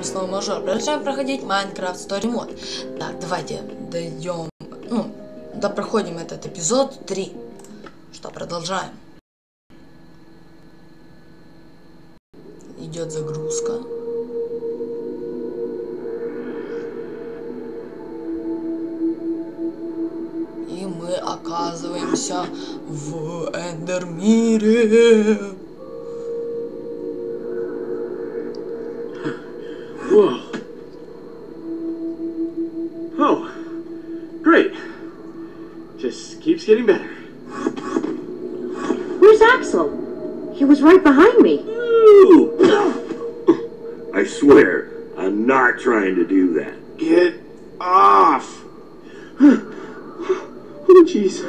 вами снова Мажор. Продолжаем проходить Minecraft Story Mode. Так, давайте дойдем, допроходим этот эпизод 3. Что, продолжаем. Идет загрузка. И мы оказываемся в Эндермире. Whoa. Oh, great. Just keeps getting better. Where's Axel? He was right behind me. Ooh. I swear, I'm not trying to do that. Get off. Oh, jeez.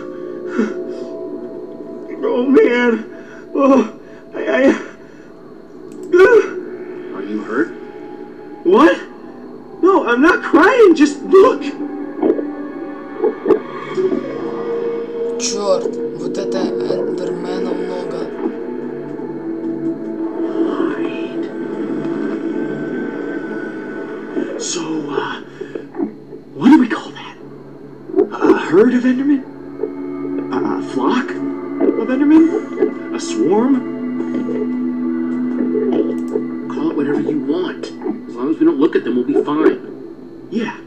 Oh, man. Oh, Are you hurt? What? No, I'm not crying. Just look. Черт, вот это эндермена много. So, what do we call that? A herd of Endermen? A flock of Endermen? A swarm? Call it whatever you want. As long as we don't look at them, we'll be fine. Yeah.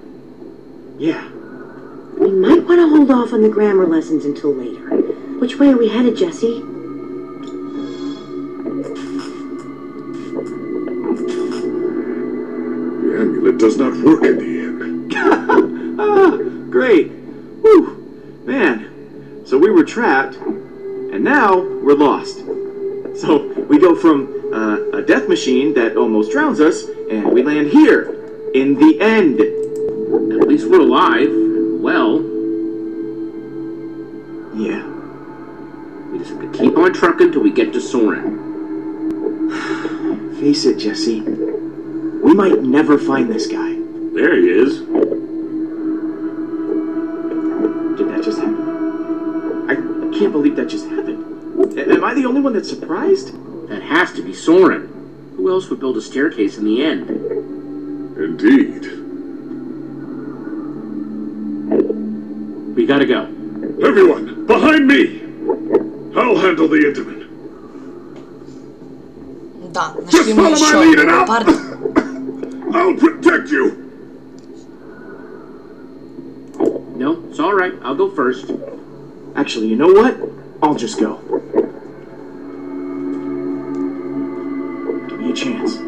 We might want to hold off on the grammar lessons until later. Which way are we headed, Jesse? The amulet does not work in the end. Ah, great. Whew. Man. So we were trapped, and now we're lost. So we go from a death machine that almost drowns us, and we land here, in the end. At least we're alive. Well. Yeah. We just have to keep on trucking till we get to Soren. Face it, Jesse. We might never find this guy. There he is. Did that just happen? I can't believe that just happened. Am I the only one that's surprised? That has to be Soren. Who else would build a staircase in the end? Indeed. We gotta go. Everyone, behind me! I'll handle the Enderman. Да, нашли мы еще одного парня. I'll protect you! No, it's alright. I'll go first. Actually, you know what? I'll just go. Give me a chance.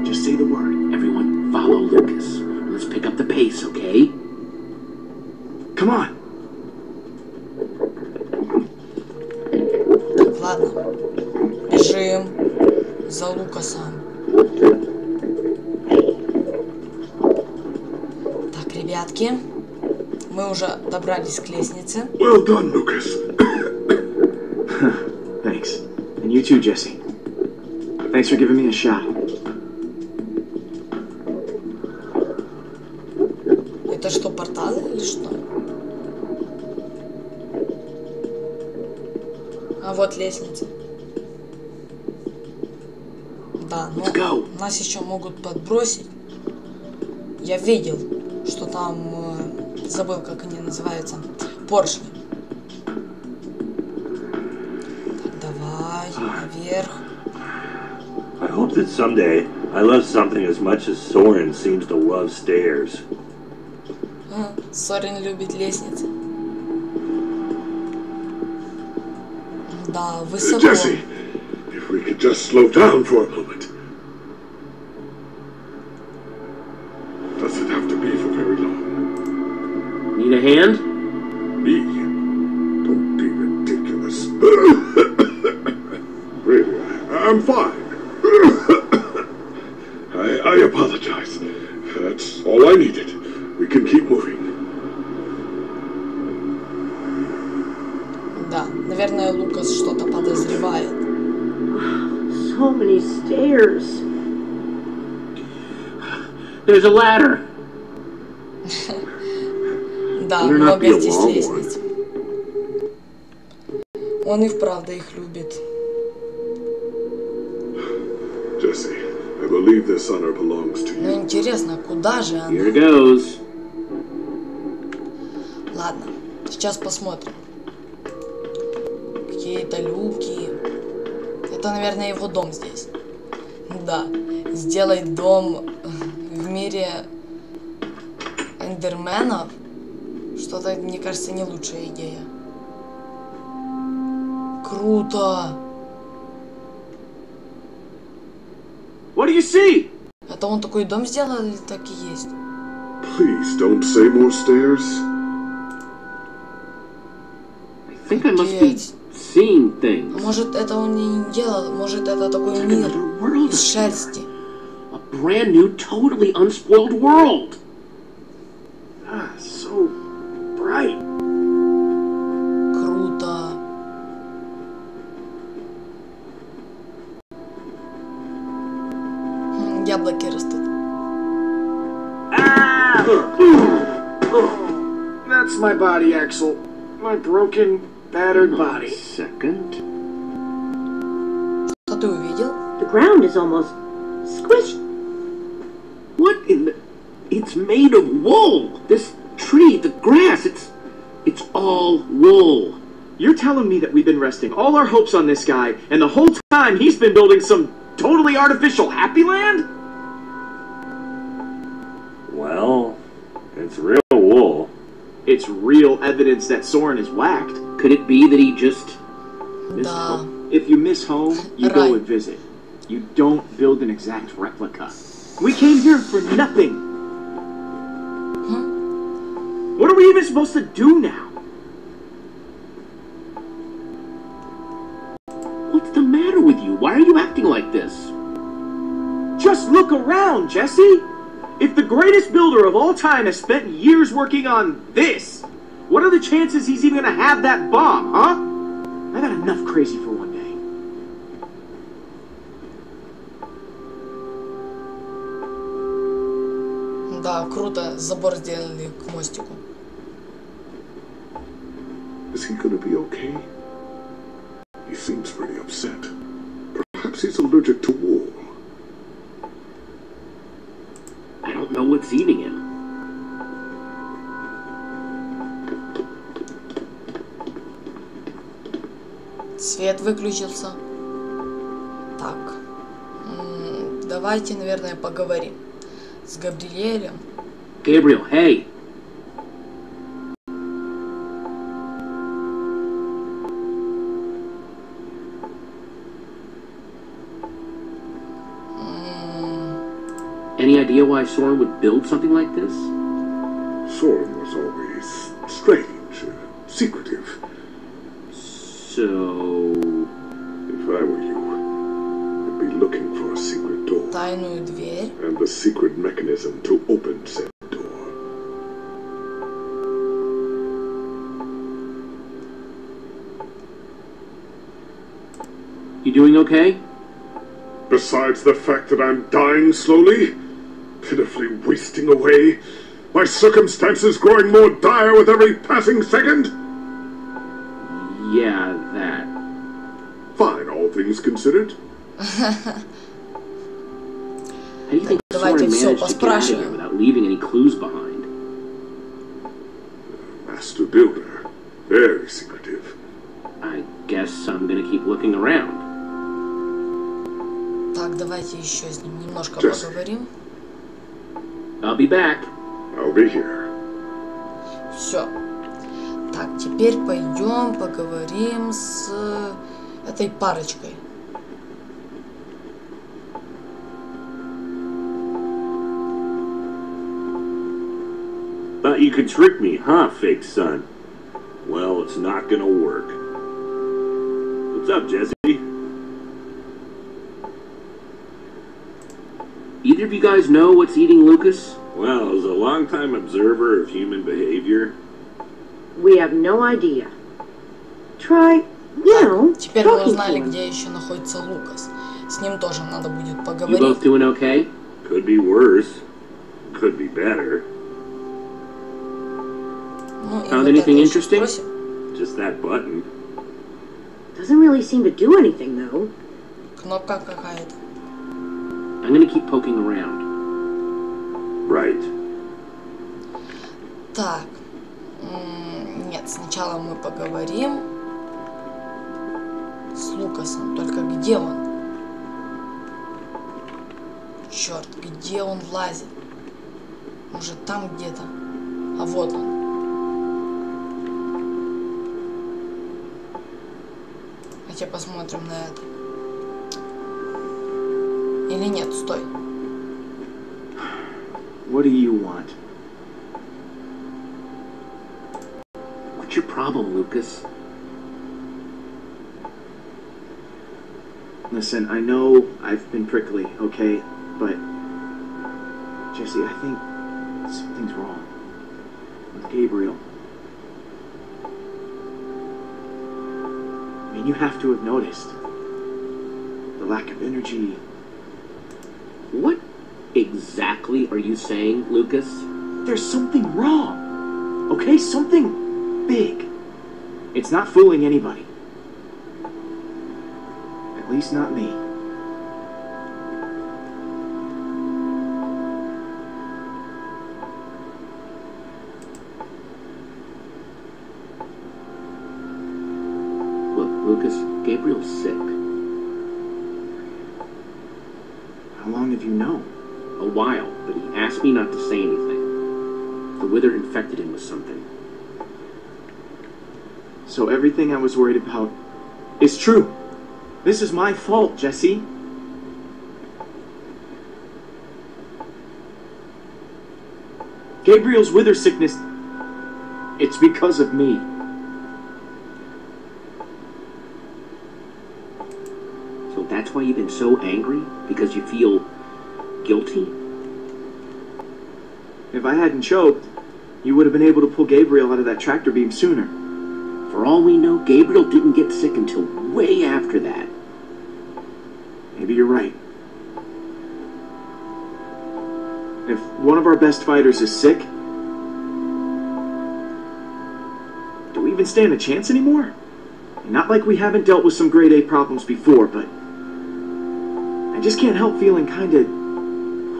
Just say the word. Everyone, follow Lucas. Let's pick up the pace, okay? Come on. Ладно, бежим за Лукасом. Так, ребятки, мы уже добрались к лестнице. Well done, Lucas. Thanks. And you too, Jesse. Thanks for giving me a shot. Это что, порталы или что? А вот лестница. Да, но нас еще могут подбросить. Я видел, что там, забыл, как они называются, поршни. Так, давай, наверх. I hope that someday I love something as much as Soren seems to love stairs. Сорен любит лестницы. Да, высоко. Jesse, if we could just slow down for a moment. Doesn't have to be for very long. Need a hand? Me? Don't be ridiculous. Really, I'm fine. I apologize. That's all I needed. We can keep moving. Да, наверное, Лукас что-то подозревает. So many stairs. There's a ladder. Да, много здесь лестниц. Он и вправду их любит. Jesse, I believe this honor belongs to Ну you. интересно, куда же она? Here it goes. Ладно, сейчас посмотрим. Какие-то люки. Это, наверное, его дом здесь. Да, сделать дом в мире эндерменов. Что-то, мне кажется, не лучшая идея. Круто! What do you see? Это он такой дом сделал или так и есть? Please don't say more stairs. I think I must be seeing things. Может, это он не делал, может, это такой мир из шерсти. A brand new, totally unspoiled world. Ah, so bright. Круто. Яблоки растут. Ah! That's my body, Axel. My broken, battered body. Second. Что ты увидел? The ground is almost squished. What in the... It's made of wool. This tree, the grass, it's all wool. You're telling me that we've been resting all our hopes on this guy, and the whole time he's been building some totally artificial happy land? Well, it's real wool. It's real evidence that Soren is whacked. Could it be that he just... Да. If you miss home, you go and visit. You don't build an exact replica. We came here for nothing. What are we even supposed to do now? What's the matter with you? Why are you acting like this? Just look around, Jesse! If the greatest builder of all time has spent years working on this, what are the chances he's even gonna have that bomb, huh? I got enough crazy for one day. Да, круто. Забор сделали к мостику. Is he gonna be okay? He seems pretty upset. Perhaps he's allergic to wool. I don't know what's eating him. Свет выключился. Так. Давайте, наверное, поговорим с Габриэлем. Gabriel, hey! Any idea why Soren would build something like this? Soren was always strange, secretive. So... If I were you, I'd be looking for a secret door. Тайную дверь. And the secret mechanism to open said door. You doing okay? Besides the fact that I'm dying slowly, pitifully wasting away, my circumstances growing more dire with every passing second? Yeah, that. Fine, all things considered. How do you think Давайте Soren всё managed to get out of here поспрашиваем. without leaving any clues behind? Master builder, very secretive. I guess I'm gonna keep looking around. Так, давайте еще с ним немножко Just- поговорим. I'll be back. I'll be here. Все. Так, теперь пойдем поговорим с этой парочкой. Thought you could trick me, huh, fake son? Well, it's not gonna work. What's up, Jesse? Either of you guys know what's eating Lucas? Well, as a longtime observer of human behavior, We have no idea. Try, you know, Теперь мы talking to узнали, him. где еще находится Лукас. С ним тоже надо будет You поговорить. both doing okay? could be worse, could be better. Ну, и Found вот anything это еще interesting? спросим. Just that button. Doesn't really seem to do anything, though. Кнопка какая-то. I'm gonna keep poking around. Right. Так. Нет, сначала мы поговорим с Лукасом. Только где он? Черт, где он лазит? Может, там где-то? А вот он. Давайте посмотрим на это. Или нет, стой. What do you want? What's your problem, Lucas? Listen, I know I've been prickly, okay? But, Jesse, I think something's wrong with Gabriel. I mean, you have to have noticed the lack of energy. What exactly are you saying, Lucas? There's something wrong, okay? Something big. It's not fooling anybody. At least not me. Look, Lucas, Gabriel's sick. How long have you known? A while, but he asked me not to say anything. The wither infected him with something. So everything I was worried about is true. This is my fault, Jesse. Gabriel's wither sickness, it's because of me. So that's why you've been so angry? Because you feel guilty? If I hadn't choked, you would have been able to pull Gabriel out of that tractor beam sooner. For all we know, Gabriel didn't get sick until way after that. Maybe you're right. If one of our best fighters is sick, do we even stand a chance anymore? Not like we haven't dealt with some grade A problems before, but I just can't help feeling kinda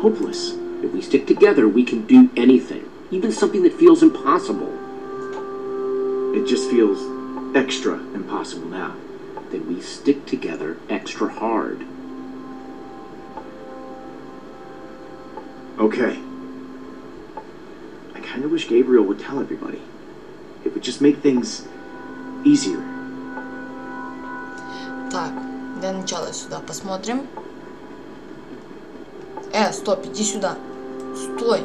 hopeless. If we stick together, we can do anything. Even something that feels impossible. It just feels extra impossible now. Then we stick together extra hard. Okay. I kinda wish Gabriel would tell everybody. It would just make things easier. Так, для начала сюда посмотрим. Стоп, иди сюда. Стой.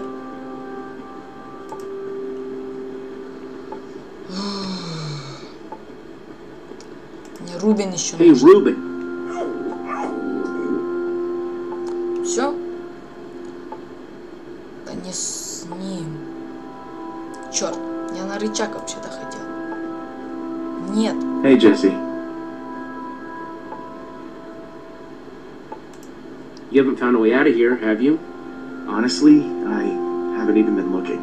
Мне Рубин еще Hey, нужен. Ruben. Все? Да не с ним. Черт, я на рычаг вообще-то хотел. Нет. Hey, Jesse. You haven't found a way out of here, have you? Honestly, I haven't even been looking.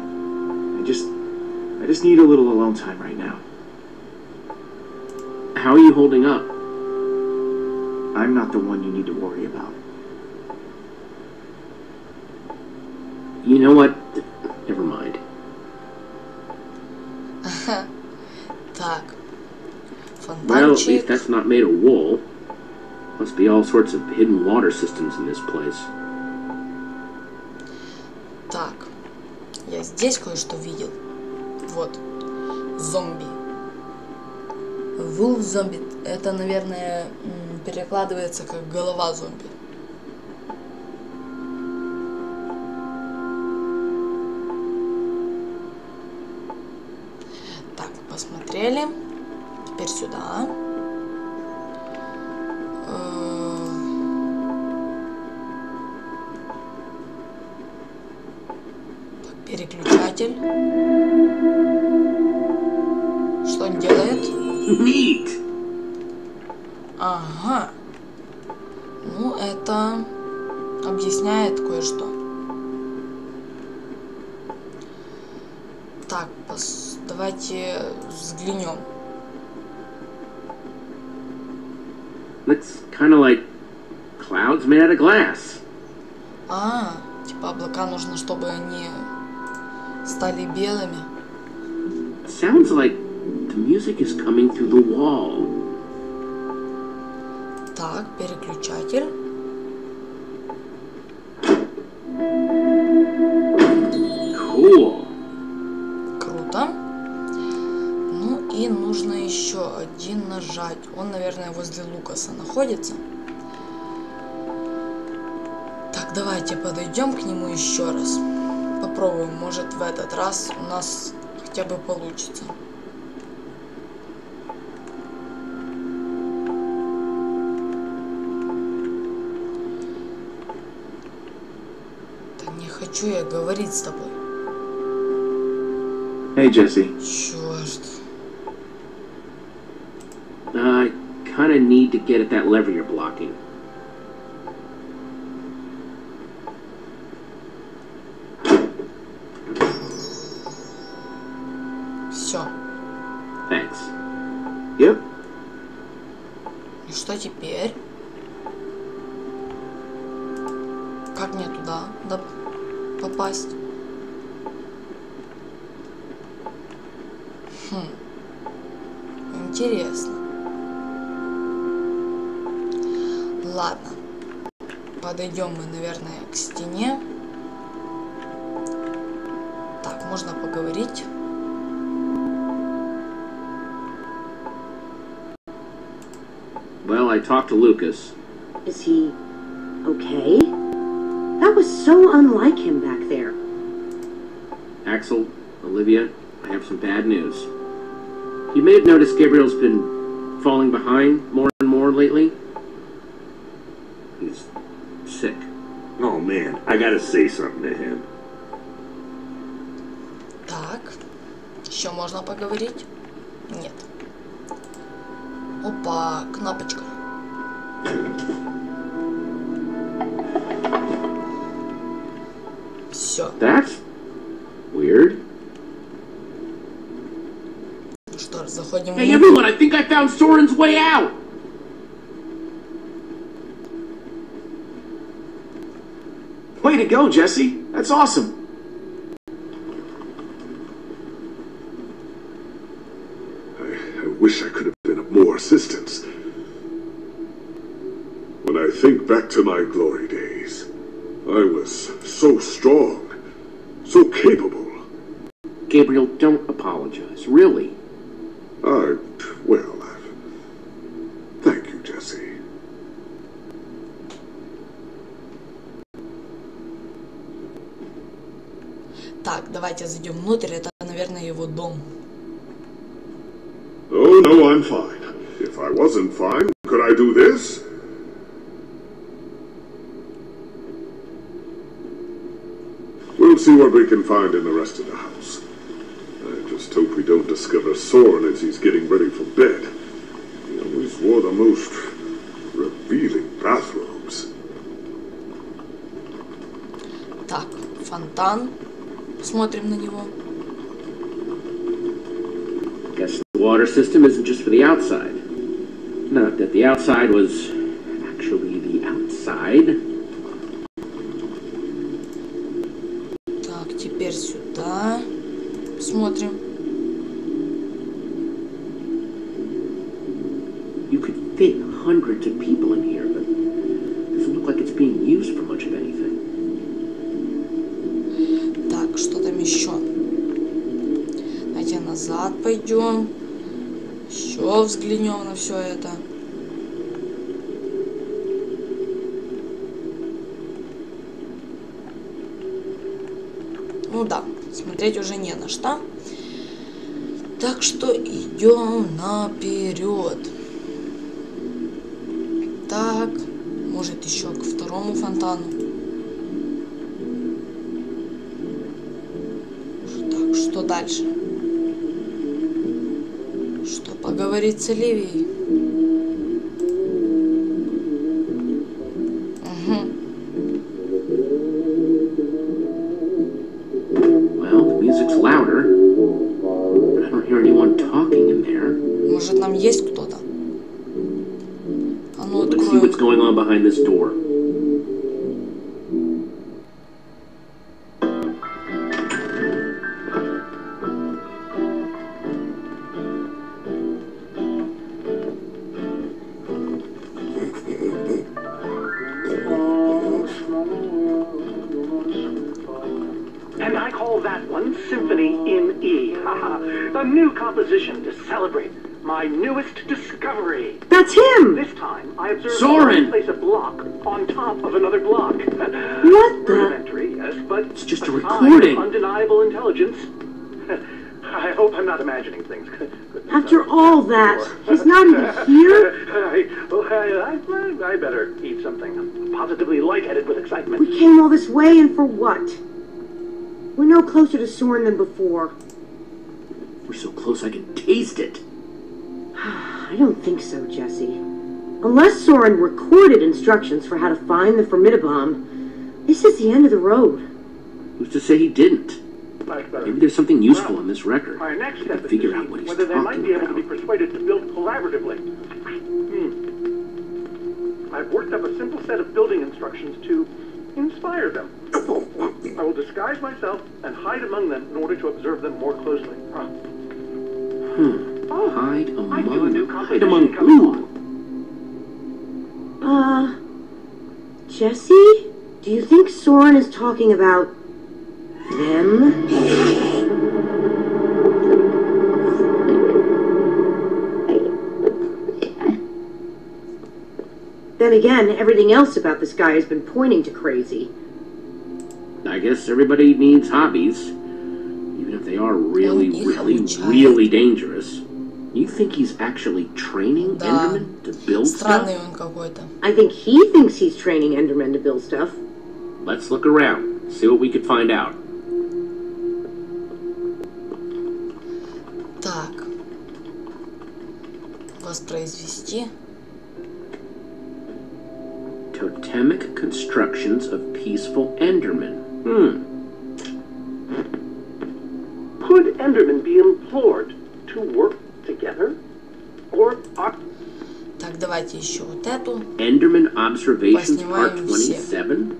I just need a little alone time right now. How are you holding up? I'm not the one you need to worry about. You know what? Never mind. Так. Well, at least Фонтанчик. that's not made of wool. Must be all sorts of hidden water systems in this place. Так. Я здесь кое-что видел. Вот. Зомби. Вулф зомби. Это, наверное, перекладывается как голова зомби. Так, посмотрели. Теперь сюда. Так, переключатель. Что он делает? Neat! Ага. Ну, это объясняет кое-что. Так, давайте взглянем. Looks kind of like clouds made out of glass. Типа облака нужно, чтобы они стали белыми. Sounds like the music is coming through the wall. Так, переключатель. Cool. Круто. Ну и нужно еще один нажать. Он, наверное, возле Лукаса находится. Так, давайте подойдем к нему еще раз. Попробуем, может в этот раз у нас хотя бы получится. Да не хочу я говорить с тобой. Hey, Jesse. Черт. I kinda need to get at that lever you're blocking. Все. Thanks. Yep. И что теперь? Как мне туда попасть? Интересно. Ладно. Подойдем мы, наверное, к стене. Так, можно поговорить. Well, I talked to Lucas. Is he okay? That was so unlike him back there. Axel, Olivia, I have some bad news. You may have noticed Gabriel's been falling behind more and more lately. He's sick. Oh man, I gotta say something to him. Так. Еще можно поговорить? Нет. Опа, кнопочка. Все. That's weird. Что ж, заходим Hey внутрь. everyone, I think I found Soren's way out! Way to go, Jesse. That's awesome. I wish I could have been of more assistance. When I think back to my glory days, I was so strong, so capable. Gabriel, don't apologize, really. Thank you, Jesse. Так, давайте зайдем внутрь. Это, наверное, его дом. Oh, no, I'm fine. If I wasn't fine, could I do this? We'll see what we can find in the rest of the house. I just hope we don't discover Soren as he's getting ready for bed. He always wore the most revealing bathrobes. Так, фонтан. Посмотрим на него. Guess the water system isn't just for the outside. Not that the outside was actually the outside. Так, теперь сюда. Смотрим. You could fit hundreds of people in here, but it doesn't look like it's being used for much of anything. Так, что там еще? Давайте назад пойдем. Еще взглянем на все это. Ну да, смотреть уже не на что. Так что идем наперед. Так, может еще к второму фонтану. Так, что дальше? Что поговорить с Оливией? Music's louder, but I don't hear anyone talking in there. Может, нам есть кто-то? А ну, Let's see what's откроем. going on behind this door. One symphony in E. A new composition to celebrate my newest discovery. That's him! This time, I observed Soren! place a block on top of another block. What the? Rudimentary, yes, but It's just a sign of recording. undeniable intelligence. I hope I'm not imagining things. After all that, he's not even here? I better eat something. I'm positively lightheaded with excitement. We came all this way, and for what? We're no closer to Soren than before. We're so close I can taste it. I don't think so, Jesse. Unless Soren recorded instructions for how to find the Formidabomb, this is the end of the road. Who's to say he didn't? Maybe there's something useful in this record. Our next step is Figure to out see what he's whether they might be able to be talking persuaded to build collaboratively. I've worked up a simple set of building instructions to inspire them. I will disguise myself and hide among them in order to observe them more closely. Oh, Hide I feel a new among... Hide composition among coming on. who? Jesse? Do you think Soren is talking about them? Then again, everything else about this guy has been pointing to crazy. I guess everybody needs hobbies. Even if they are really, really dangerous. You think he's actually training Да. Endermen to build Странный stuff? он какой-то. I think he thinks he's training Endermen to build stuff. Let's look around, see what we can find out. Так. Воспроизвести. Totemic constructions of peaceful Endermen. Could Endermen be implored to work together? Or are... Так, давайте еще вот эту. Enderman Observations Part Поснимаем все. 27?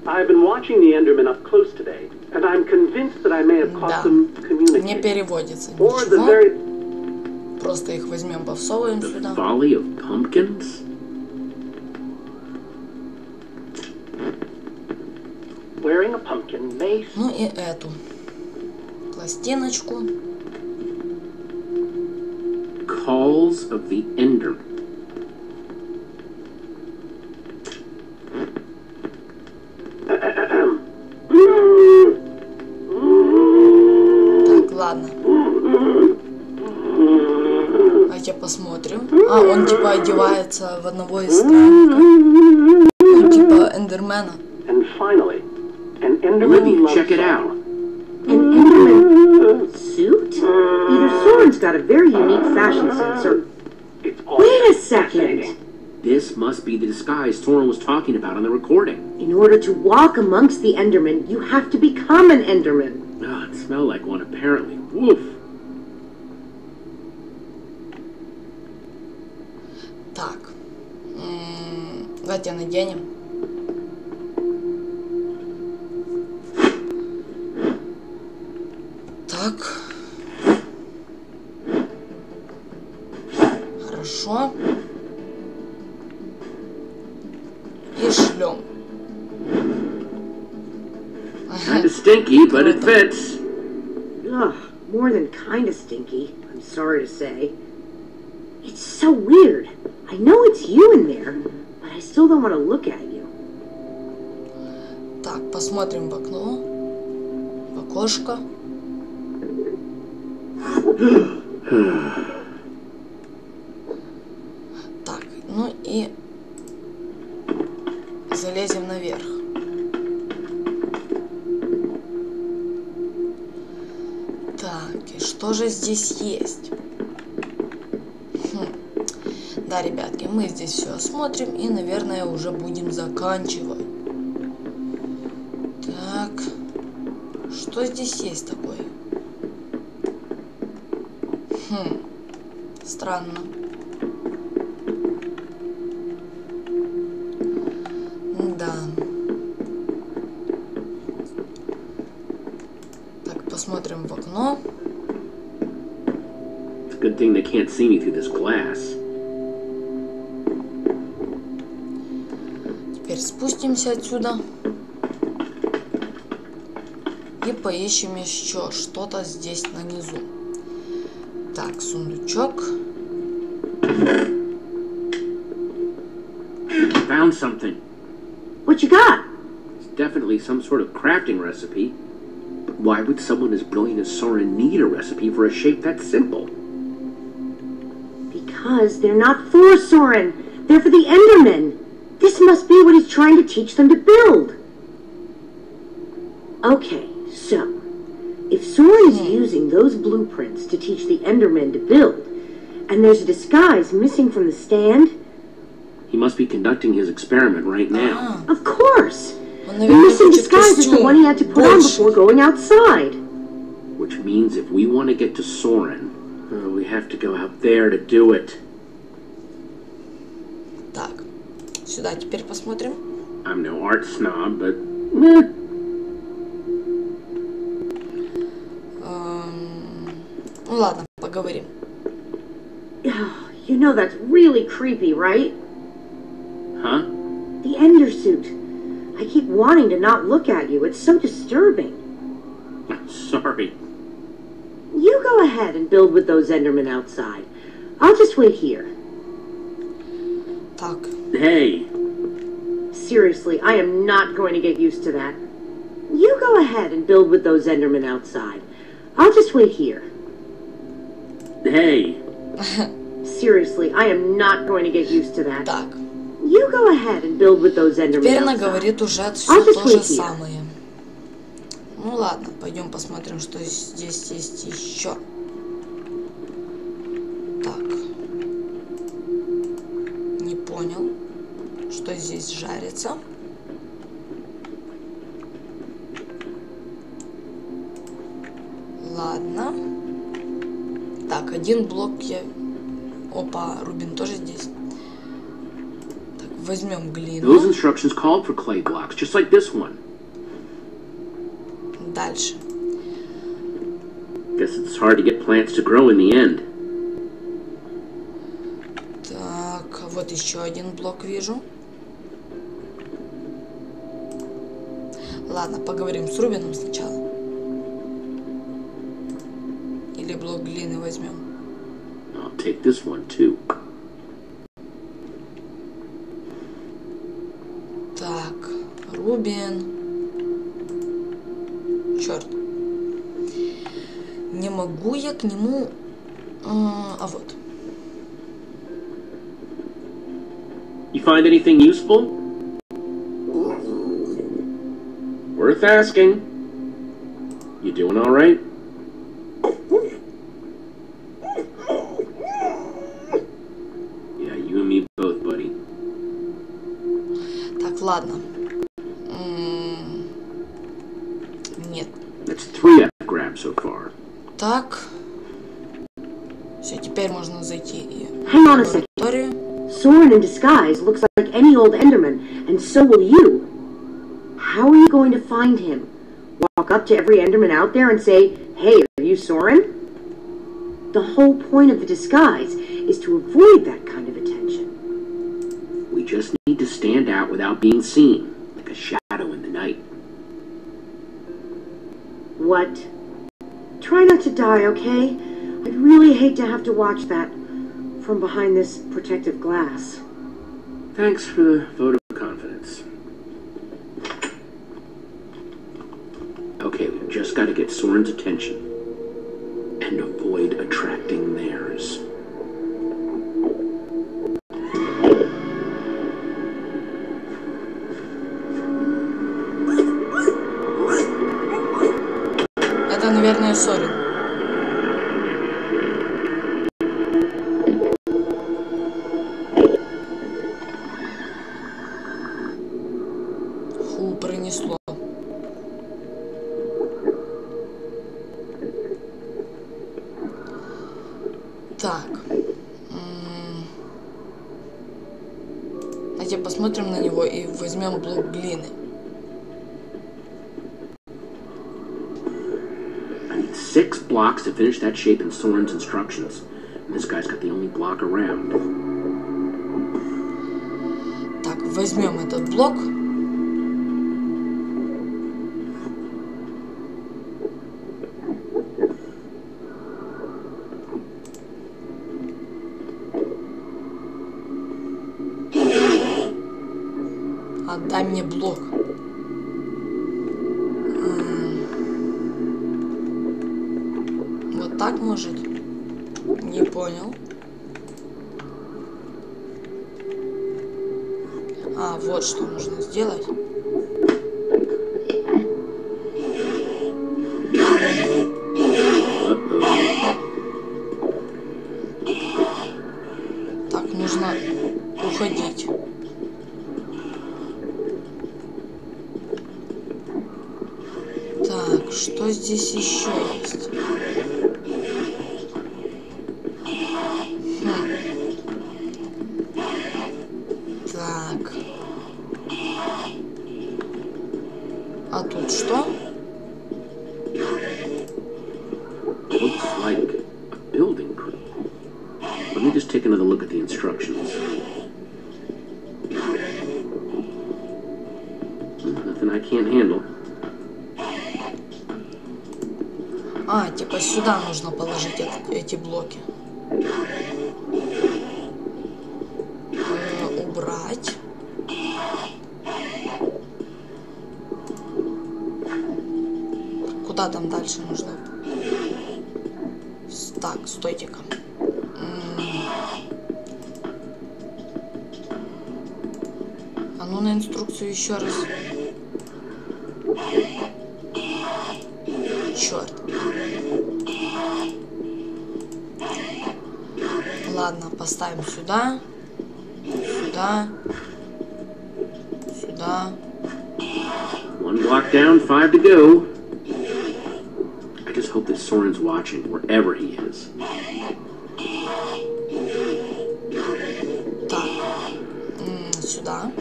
I've been watching the Endermen up close today, and I'm convinced that I may have caught Да. them Не communicating. переводится Or the ничего. very... Просто их возьмем, повсовываем The сюда. Folly of Pumpkins? Wearing a pumpkin may... Ну и эту пластиночку. Calls of the Enderman. Так, ладно. Давайте посмотрим. А, он типа одевается в одного из странников. Ну, типа Эндермена. And finally, an Enderman Olivia, love check it song. out. An Enderman suit? Either Soren's got a very unique fashion sense, or... It's all Wait a fascinating. second! This must be the disguise Soren was talking about on the recording. In order to walk amongst the Endermen, you have to become an Enderman. Oh, it smelled like one apparently. Woof. Так. Давайте наденем. Так. Хорошо. И шлем. Kinda stinky, but it fits. Ugh, more than kinda stinky, I'm sorry to say. It's so weird. I know it's you in there, but I still don't want to look at you. Так, посмотрим в окно. В окошко. Так, ну и залезем наверх. Так, и что же здесь есть? Да, ребятки, мы здесь все осмотрим и, наверное, уже будем заканчивать. Так, что здесь есть такое? Странно. Да. Так, посмотрим в окно. It's a good thing they can't see me through this glass. Теперь спустимся отсюда. И поищем еще что-то здесь нанизу. Так, сундучок. Found something. What you got? It's definitely some sort of crafting recipe. But why would someone as brilliant as Soren need a recipe for a shape that simple? Because they're not for Soren. They're for the Endermen. This must be what he's trying to teach them to build. Okay, so if Soren is using those blueprints to teach the Endermen to build, and there's a disguise missing from the stand... He must be conducting his experiment right now. Of course! The missing disguise is the one he had to put on before going outside. Which means if we want to get to Soren, we have to go out there to do it. Так, сюда теперь посмотрим. I'm no art snob, but... Ну ладно, поговорим. You know that's really creepy, right? Huh? The Ender suit. I keep wanting to not look at you. It's so disturbing. Sorry. You go ahead and build with those Endermen outside. I'll just wait here. Так. Hey. Seriously, I am not going to get used to that. You go ahead and build with those Endermen outside. I'll just wait here. Hey. Seriously, I am not going to get used to that. Так. You go ahead and build with those Endermen Теперь она outside. говорит уже все то же самое. Ну ладно, пойдем посмотрим, что здесь есть еще. Так. Не понял, что здесь жарится. Ладно. Так, один блок я... Опа, Рубин тоже здесь. Так, возьмем глину. Those instructions called for clay blocks, just like this one. Дальше. Guess it's hard to get plants to grow in the end. Так, вот еще один блок вижу. Ладно, поговорим с Рубином сначала. Или блок глины возьмем. I'll take this one too. Так, Рубин. Черт. Не могу я к нему... А вот. You find anything useful? Worth asking. You doing all right? Yeah, you and me both, buddy. Так, ладно. Нет. That's 3 F grabs so far. Так. Все, теперь можно зайти и Hang on a в лабораторию. Soren in disguise looks like any old Enderman, and so will you. How are you going to find him? Walk up to every Enderman out there and say, "Hey, are you Soren?" The whole point of the disguise is to avoid that kind of attention. We just need to stand out without being seen, like a shadow in the night. What? Try not to die, okay? I'd really hate to have to watch that from behind this protective glass. Thanks for the vote of confidence. Okay, we've just got to get Soren's attention and avoid attracting theirs. Это, наверное, Сорен. Фу, пронесло. Так. Давайте посмотрим на него и возьмем блок глины. I need 6 blocks to finish that shape in Soren's instructions. And this guy's got the only block around. Так, возьмем этот блок. Отдай мне блок. Вот так может? Не понял. А, вот что нужно сделать. Так, нужно уходить. Так, что здесь еще есть? Так. А тут что? Looks like a building. Let me just take another look at the instructions. Nothing I can't handle. А, типа сюда нужно положить эти блоки. Убрать. Куда там дальше нужно? Так, стойте-ка. А ну на инструкцию еще раз. Черт. Ладно, поставим сюда. Сюда. Сюда. One block down, 5 to go. I just hope that Soren's watching, wherever he is. Так. Сюда.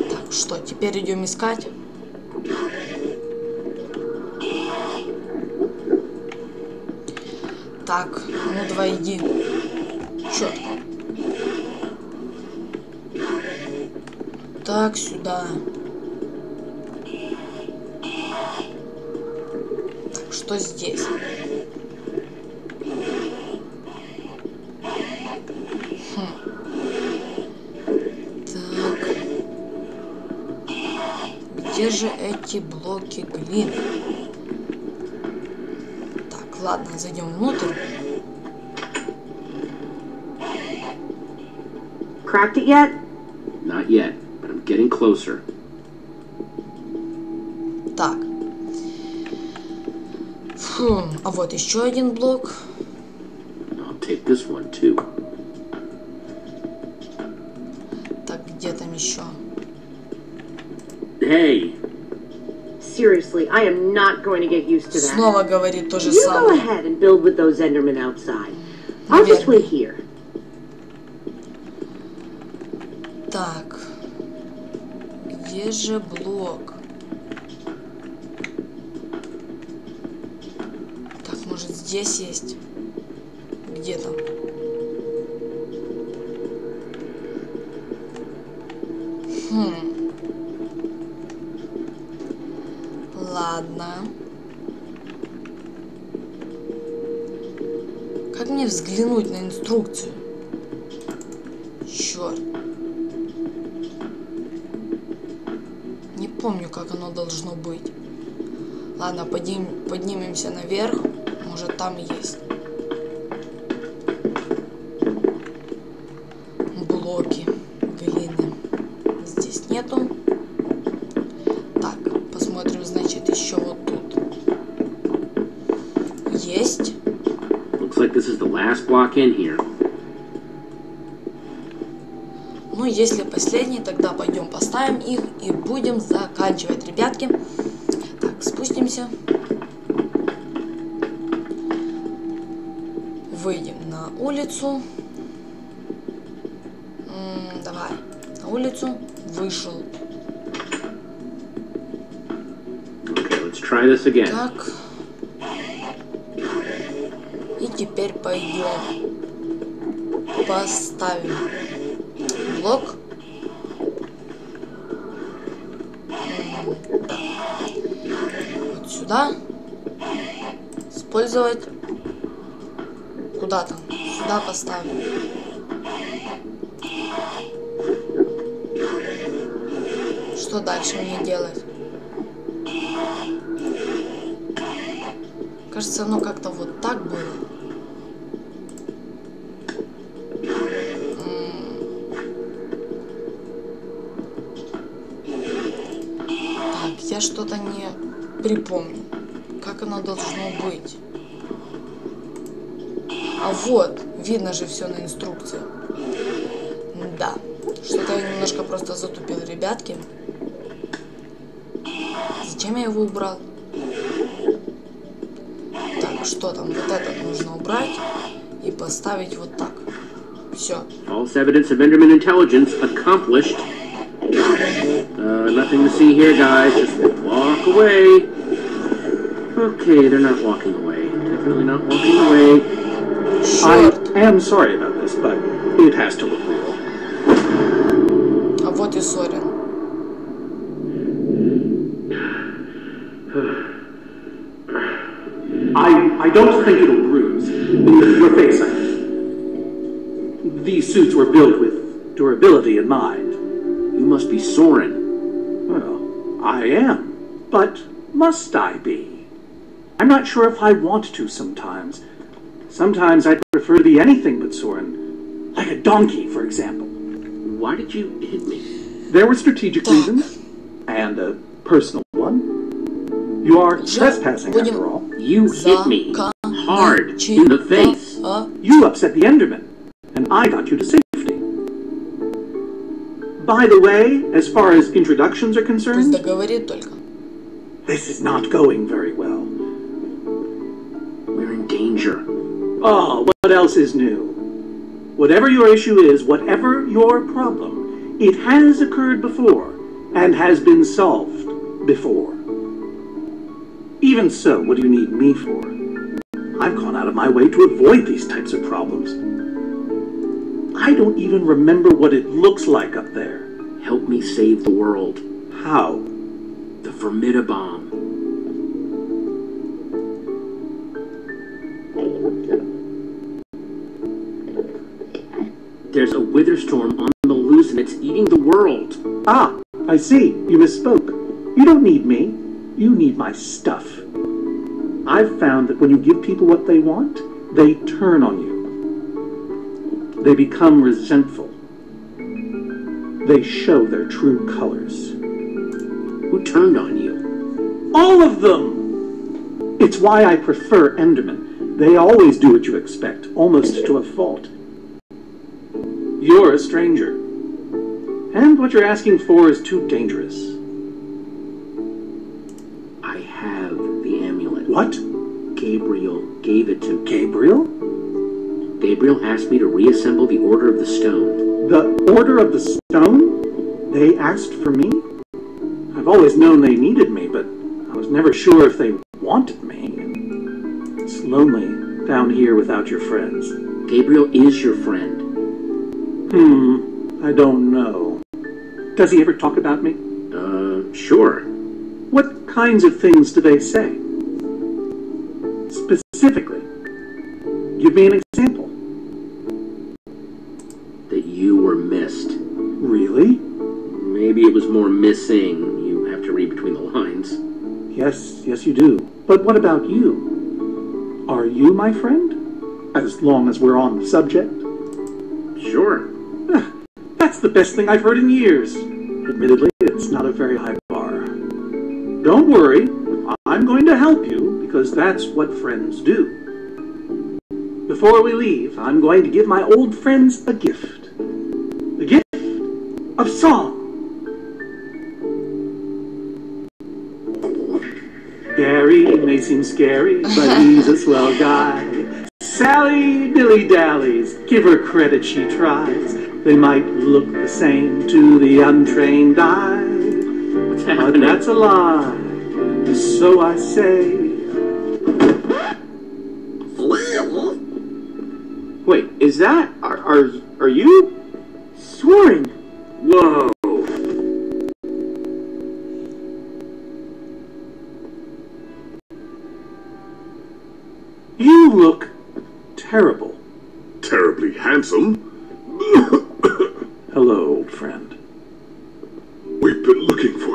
Так, что, теперь идем искать? Так, ну давай иди. Черт. Так, сюда. Так, что здесь? Так. Где же эти блоки глины? Так, ладно, зайдем внутрь. Cracked it yet? Not yet, but I'm getting closer. Так. Фу, а вот еще один блок. I'll take this one too. Так, где там еще? Hey! Seriously, I am not going to get used to that. Снова говорит то же You go самое. ahead and build with those Endermen outside. I'll just wait here. Так. Где же блок? Так, может здесь есть? Где там? Ладно. Как мне взглянуть на инструкцию? Черт. Не помню, как оно должно быть. Ладно, поднимемся наверх. Может, там есть блоки глины. Здесь нету. Так, посмотрим, значит, еще вот тут. Есть. Looks like this is the last block in here. Ну, если последний, тогда пойдем поставим их и будем заканчивать, ребятки. Так, спустимся. Выйдем на улицу. Давай, на улицу. Вышел. Okay, let's try this again. Так. И теперь пойдем. Поставим блок. Вот сюда. Использовать. Куда там? Сюда поставим. что дальше мне делать? Кажется, оно как-то вот так было. Так, я что-то не припомню. Как оно должно быть? А вот, видно же все на инструкции. Да, что-то я немножко просто затупил, ребятки. Зачем я его убрал? Так, что там? Вот этот нужно убрать и поставить вот так. Все. False evidence of Enderman intelligence accomplished. Nothing to see here, guys. Just walk away. Okay, they're not walking away. Definitely not walking away. Черт. I am sorry about this, but it has to look real. А вот и Сорин. I don't think it'll bruise. Your face, These suits were built with durability in mind. You must be Soren. Well, I am. But must I be? I'm not sure if I want to sometimes. Sometimes I'd prefer to be anything but Soren. Like a donkey, for example. Why did you hit me? There were strategic reasons. And a personal one. You are trespassing, after all. You hit me hard in the face. You upset the Enderman, and I got you to safety. By the way, as far as introductions are concerned, this is not going very well. We're in danger. Oh, what else is new? Whatever your issue is, whatever your problem, it has occurred before, and has been solved before. Even so, what do you need me for? I've gone out of my way to avoid these types of problems. I don't even remember what it looks like up there. Help me save the world. How? The Formidabomb. There's a wither storm on the loose and it's eating the world. Ah, I see. You misspoke. You don't need me. You need my stuff. I've found that when you give people what they want, they turn on you. They become resentful. They show their true colors. Who turned on you? All of them! It's why I prefer Endermen. They always do what you expect, almost to a fault. You're a stranger. And what you're asking for is too dangerous. I have the amulet. What? Gabriel gave it to me. Gabriel? Gabriel asked me to reassemble the Order of the Stone. The Order of the Stone? They asked for me? I've always known they needed me, but I was never sure if they wanted me. It's lonely down here without your friends. Gabriel is your friend. I don't know. Does he ever talk about me? Sure. What kinds of things do they say? Specifically. Give me an example. That you were missed. Really? Maybe it was more missing. You have to read between the lines. Yes, you do. But what about you? Are you my friend? As long as we're on the subject. Sure. That's the best thing I've heard in years. Admittedly, it's not a very high bar. Don't worry, I'm going to help you, because that's what friends do. Before we leave, I'm going to give my old friends a gift. The gift of song. Gary may seem scary, but he's a swell guy. Sally dilly-dallies, give her credit, she tries. They might look the same to the untrained eye, but that's a lie, so I say. Wait, is that... Are you? Soren! Whoa. You look terrible. Terribly handsome. Hello, old friend. We've been looking for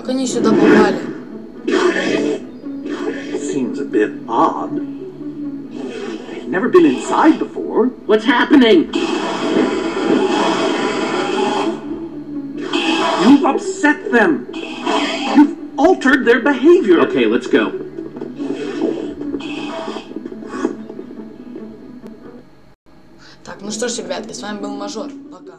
Как они сюда попали? Seems a bit odd. They've never been inside before. What's happening? You've upset them. You've altered their behavior. Okay, let's go. Так, ну что ж, ребятки, с вами был Мажор. Пока.